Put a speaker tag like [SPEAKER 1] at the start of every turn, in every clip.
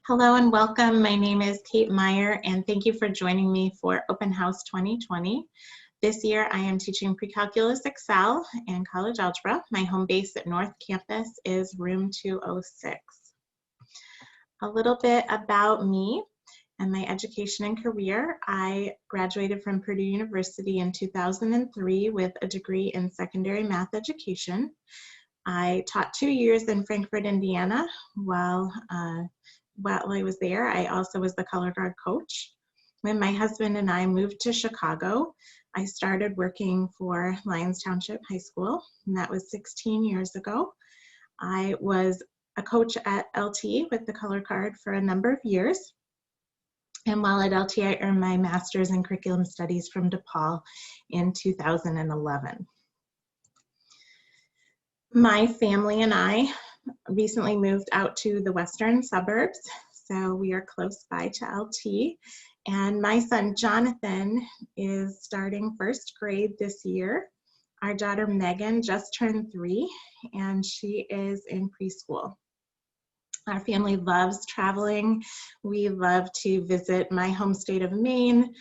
[SPEAKER 1] Hello and welcome. My name is Kate Meyer and thank you for joining me for Open House 2020. This year I am teaching Pre-Calculus Accel and College Algebra. My home base at North Campus is room 206. A little bit about me and my education and career. I graduated from Purdue University in 2003 with a degree in secondary math education. I taught 2 years in Frankfort, Indiana. While I was there, I also was the color guard coach. When my husband and I moved to Chicago, I started working for Lyons Township High School, and that was 16 years ago. I was a coach at LT with the color guard for a number of years. And while at LT, I earned my master's in curriculum studies from DePaul in 2011. My family and I recently moved out to the western suburbs, so we are close by to LT. And my son Jonathan is starting first grade this year. Our daughter Megan just turned 3 and she is in preschool. Our family loves traveling. We love to visit my home state of Maine.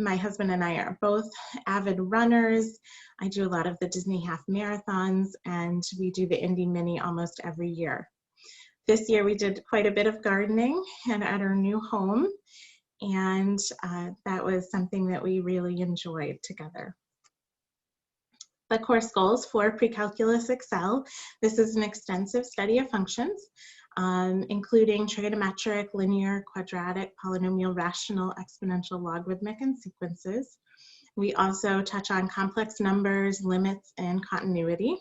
[SPEAKER 1] My husband and I are both avid runners. I do a lot of the Disney half marathons and we do the Indy Mini almost every year. This year we did quite a bit of gardening and at our new home, and that was something that we really enjoyed together. The course goals for Pre-Calculus Accel. This is an extensive study of functions, including trigonometric, linear, quadratic, polynomial, rational, exponential, logarithmic, and sequences. We also touch on complex numbers, limits, and continuity.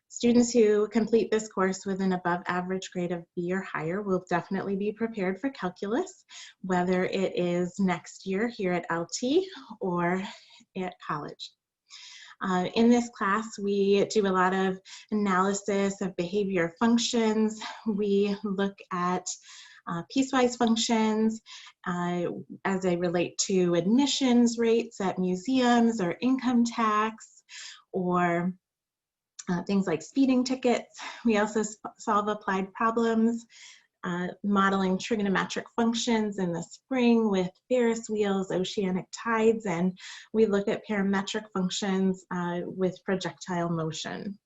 [SPEAKER 1] Students who complete this course with an above average grade of B or higher will definitely be prepared for calculus, whether it is next year here at LT or at college. In this class, we do a lot of analysis of behavior functions. We look at piecewise functions as they relate to admissions rates at museums or income tax or things like speeding tickets. We also solve applied problems, modeling trigonometric functions in the spring with Ferris wheels, oceanic tides, and we look at parametric functions with projectile motion.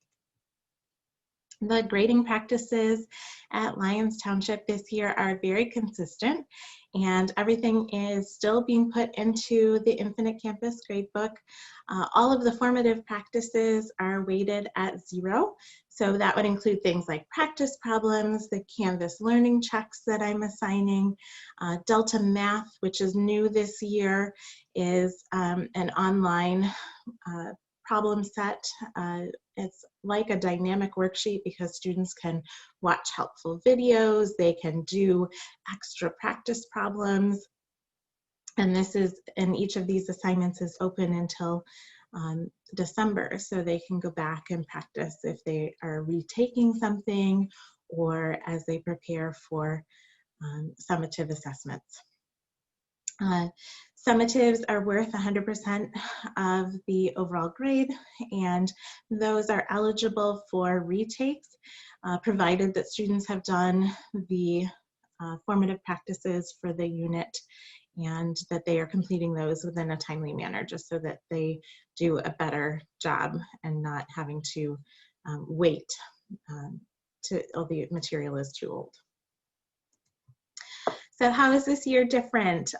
[SPEAKER 1] The grading practices at Lyons Township this year are very consistent, and everything is still being put into the Infinite Campus gradebook. All of the formative practices are weighted at 0, so that would include things like practice problems, the Canvas learning checks that I'm assigning. Delta Math, which is new this year, is an online problem set. It's like a dynamic worksheet because students can watch helpful videos, they can do extra practice problems, and each of these assignments is open until December, so they can go back and practice if they are retaking something or as they prepare for summative assessments. Summatives are worth 100% of the overall grade, and those are eligible for retakes, provided that students have done the formative practices for the unit and that they are completing those within a timely manner, just so that they do a better job and not having to wait till the material is too old. So how is this year different?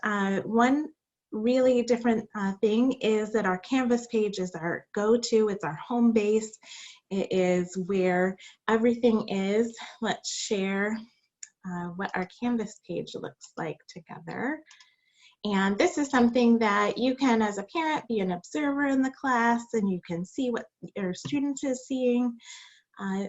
[SPEAKER 1] One really different thing is that our Canvas page is our go-to, it's our home base. It is where everything is. Let's share what our Canvas page looks like together. And this is something that you can, as a parent, be an observer in the class and you can see what your student is seeing.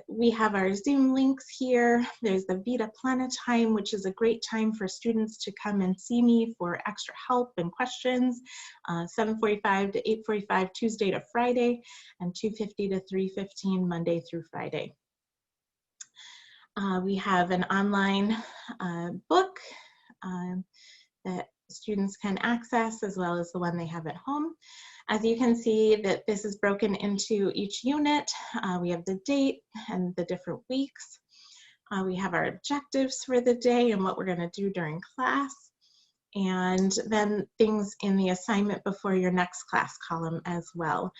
[SPEAKER 1] We have our Zoom links here. There's the Vita Plena time, which is a great time for students to come and see me for extra help and questions. 7:45 to 8:45 Tuesday to Friday, and 2:50 to 3:15 Monday through Friday. We have an online book that students can access, as well as the one they have at home. As you can see that this is broken into each unit. We have the date and the different weeks. We have our objectives for the day and what we're going to do during class, and then things in the assignment before your next class column as well.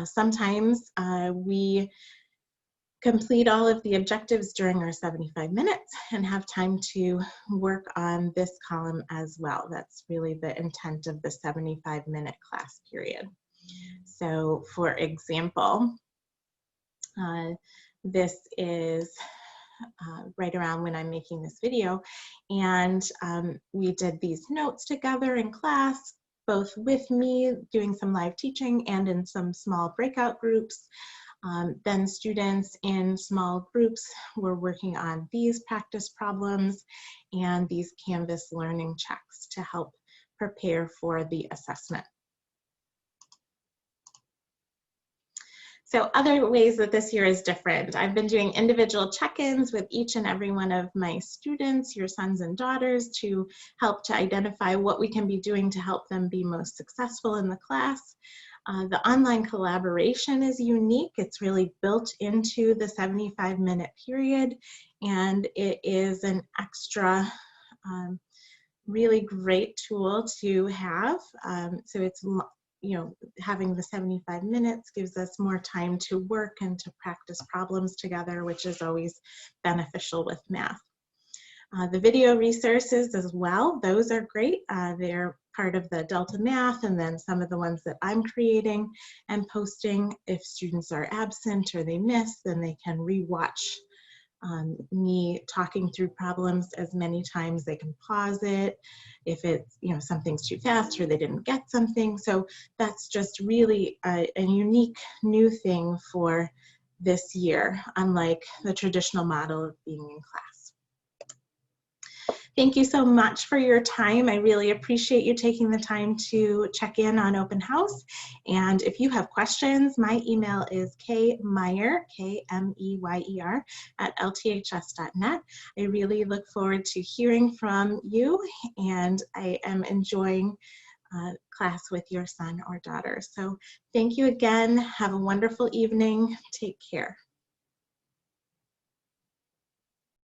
[SPEAKER 1] Sometimes we complete all of the objectives during our 75 minutes and have time to work on this column as well. That's really the intent of the 75-minute class period. So for example, this is right around when I'm making this video, and we did these notes together in class, both with me doing some live teaching and in some small breakout groups. Then students in small groups were working on these practice problems and these Canvas learning checks to help prepare for the assessment. So other ways that this year is different, I've been doing individual check-ins with each and every one of my students, your sons and daughters, to help to identify what we can be doing to help them be most successful in the class. The online collaboration is unique. It's really built into the 75-minute period, and it is an extra really great tool to have. So it's, you know, having the 75 minutes gives us more time to work and to practice problems together, which is always beneficial with math. The video resources as well, those are great. They're part of the Delta Math, and then some of the ones that I'm creating and posting. If students are absent or they miss, then they can re-watch me talking through problems as many times. They can pause it if it's, you know, something's too fast or they didn't get something. So that's just really a unique new thing for this year, unlike the traditional model of being in class. Thank you so much for your time. I really appreciate you taking the time to check in on Open House. And if you have questions, my email is kmeyer, K-M-E-Y-E-R, @lths.net. I really look forward to hearing from you, and I am enjoying class with your son or daughter. So thank you again. Have a wonderful evening. Take care.